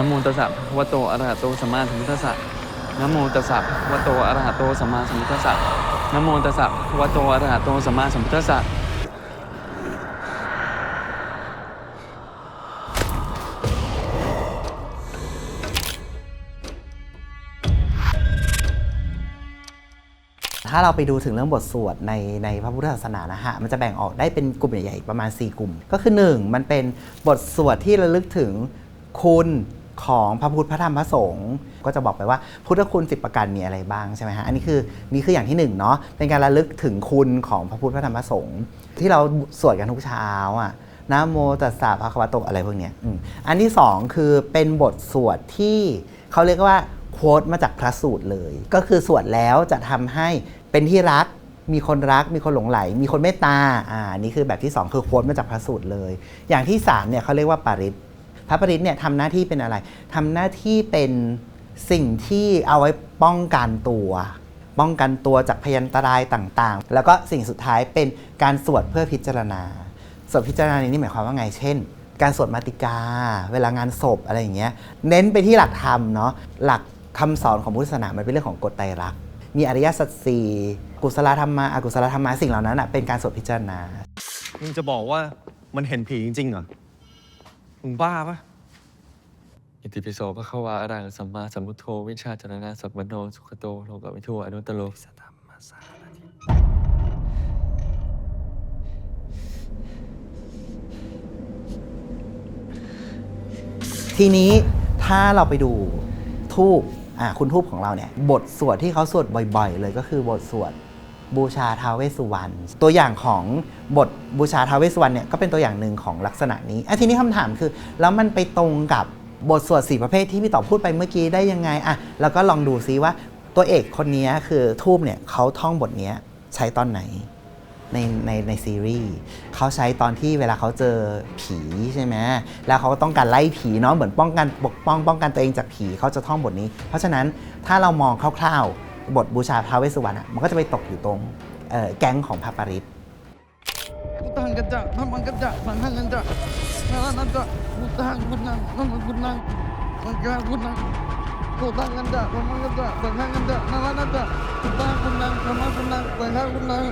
นะโมตัสสะภะคะวะโตอะระหะโตสัมมาสัมพุทธัสสะนะโมตัสสะภะคะวะโตอะระหะโตสัมมาสัมพุทธัสสะนะโมตัสสะภะคะวะโตอะระหะโตสัมมาสัมพุทธัสสะถ้าเราไปดูถึงเรื่องบทสวดในพระพุทธศาสนานะฮะมันจะแบ่งออกได้เป็นกลุ่มใหญ่ๆประมาณ4กลุ่มก็คือ1มันเป็นบทสวดที่ระลึกถึงคุณของพระพุทธพระธรรมพระสงฆ์ก็จะบอกไปว่าพุทธคุณ10ประการมีอะไรบ้างใช่ไหมฮะอันนี้คืออย่างที่1เนาะเป็นการระลึกถึงคุณของพระพุทธพระธรรมพระสงฆ์ที่เราสวดกันทุกเช้าอ่ะนะโมตัสสะภะคะวะโตอะไรพวกเนี้ยอันที่2คือเป็นบทสวดที่เขาเรียกว่าโค้ดมาจากพระสูตรเลยก็คือสวดแล้วจะทำให้เป็นที่รักมีคนรักมีคนหลงไหลมีคนเมตตานี่คือแบบที่2คือโค้ดมาจากพระสูตรเลยอย่างที่3เนี่ยเขาเรียกว่าปาริตพระปริตเนี่ยทำหน้าที่เป็นอะไรทำหน้าที่เป็นสิ่งที่เอาไว้ป้องกันตัวจากพยันตรายต่างๆแล้วก็สิ่งสุดท้ายเป็นการสวดเพื่อพิจารณาสวดพิจารณานี่หมายความว่าไงเช่นการสวดมาติกาเวลางานศพอะไรอย่างเงี้ยเน้นไปที่หลักธรรมเนาะหลักคำสอนของพุทธศาสนามันเป็นเรื่องของกฎไตรลักษณ์มีอริยสัจสี่กุศลธรรมะอกุศลธรรมะสิ่งเหล่านั้นเป็นการสวดพิจารณามึงจะบอกว่ามันเห็นผีจริงๆเหรอมึงบ้าปะอิติปิโสภะคะวะอะระหังสัมมาสัมพุทโธวิชชาจรณะสัพพโนสุขโตโลกวิทูอนุตตโรสัทธัมมาสานาทิทีนี้ถ้าเราไปดูทูปคุณทูปของเราเนี่ยบทสวดที่เขาสวดบ่อยๆเลยก็คือบทสวดบูชาท้าวเวสสุวรรณตัวอย่างของบทบูชาท้าวเวสสุวรรณเนี่ยก็เป็นตัวอย่างหนึ่งของลักษณะนี้ทีนี้คำถามคือแล้วมันไปตรงกับบทสวด4ประเภทที่พี่ต่อพูดไปเมื่อกี้ได้ยังไงแล้วก็ลองดูซิว่าตัวเอกคนนี้คือทูปเนี่ยเขาท่องบทนี้ใช้ตอนไหนในซีรีส์เขาใช้ตอนที่เวลาเขาเจอผีใช่ไหมแล้วเขาก็ต้องการไล่ผีเนาะเหมือนป้องกันตัวเองจากผีเขาจะท่องบทนี้เพราะฉะนั้นถ้าเรามองคร่าวๆบทบูชาท้าวเวสสุวรรณมันก็จะไปตกอยู่ตรงแก๊งของพระปริตตังกันจะทำมันกันจะสังหังกันจะนั่นจะพุทธังพุทธังนั่นพุทธังสังฆังพุทธังพุทธังกันจะทำมันกันจะสังฆังกันจะนั่นจะพุทธังพุทธังธรรมะพุทธังสังฆังพุทธัง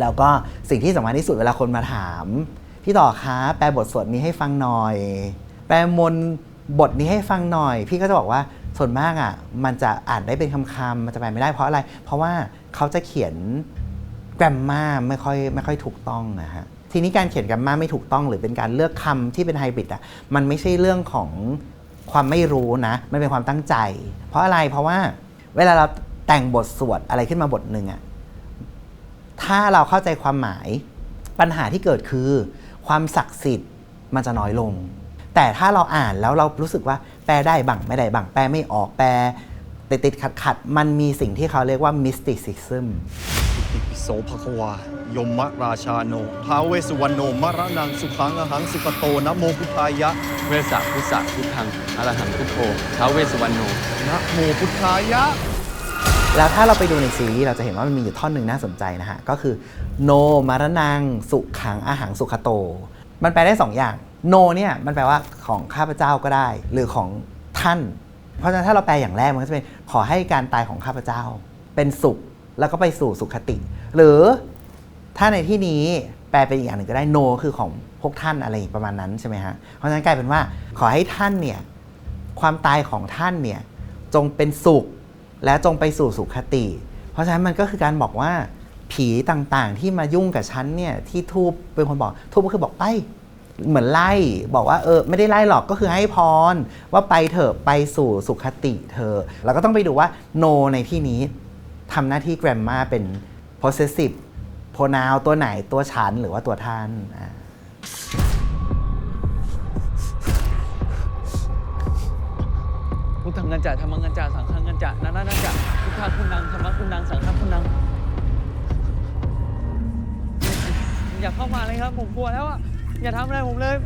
แล้วก็สิ่งที่สำคัญที่สุดเวลาคนมาถามพี่ต่อคะแปลบทสวดนี้ให้ฟังหน่อยแปลมนต์บทนี้ให้ฟังหน่อยพี่ก็จะบอกว่าส่วนมากมันจะอ่านได้เป็นคำๆมันจะแปลไม่ได้เพราะอะไรเพราะว่าเขาจะเขียนแกรมมาไม่ค่อยถูกต้องนะฮะทีนี้การเขียนแกรมมาไม่ถูกต้องหรือเป็นการเลือกคำที่เป็นไฮบริดมันไม่ใช่เรื่องของความไม่รู้นะมันเป็นความตั้งใจเพราะอะไรเพราะว่าเวลาเราแต่งบทสวดอะไรขึ้นมาบทหนึ่งถ้าเราเข้าใจความหมายปัญหาที่เกิดคือความศักดิ์สิทธิ์มันจะน้อยลงแต่ถ้าเราอ่านแล้วเรารู้สึกว่าแปลได้บังไม่ได้บังแปลไม่ออกแปลติดขัดมันมีสิ่งที่เขาเรียกว่า mysticism อิติปิโสภะคะวายมราชาโนท้าวเวสสุวรรณโนมรณังสุขังอหังสุขโตนะโมพุทธายะเวสสะพุทธะพุทธังอะระหังพุทโธท้าวเวสสุวรรณโนนะโมพุทธายะแล้วถ้าเราไปดูในซีรีส์เราจะเห็นว่ามันมีอยู่ท่อนหนึ่งน่าสนใจนะฮะก็คือโนมารนังสุขังอาหังสุขโตมันแปลได้2อย่างโนเนี่ยมันแปลว่าของข้าพเจ้าก็ได้หรือของท่านเพราะฉะนั้นถ้าเราแปลอย่างแรกมันก็จะเป็นขอให้การตายของข้าพเจ้าเป็นสุขแล้วก็ไปสู่สุขติหรือถ้าในที่นี้แปลเป็นอีกอย่างหนึ่งก็ได้โนคือของพวกท่านอะไรประมาณนั้นใช่ไหมฮะเพราะฉะนั้นกลายเป็นว่าขอให้ท่านเนี่ยความตายของท่านเนี่ยจงเป็นสุขและจงไปสู่สุขติ เพราะฉะนั้นมันก็คือการบอกว่าผีต่างๆที่มายุ่งกับฉันเนี่ยที่ทูบเป็นคนบอกทูบก็คือบอกไปเหมือนไล่บอกว่าไม่ได้ไล่หรอกก็คือให้พรว่าไปเถอะไปสู่สุขติเถอะเราก็ต้องไปดูว่า no ในที่นี้ทำหน้าที่ grammar เป็น possessive pronoun ตัวไหนตัวฉันหรือว่าตัวท่านพุทธังกันจะธรรมังกันจะสังฆังกันจะนานาจะพุทธะคุณนังธรรมะคุณนังสังฆะคุณนังอย่าเข้ามาเลยครับผมกลัวแล้วอย่าทำอะไรผมเลย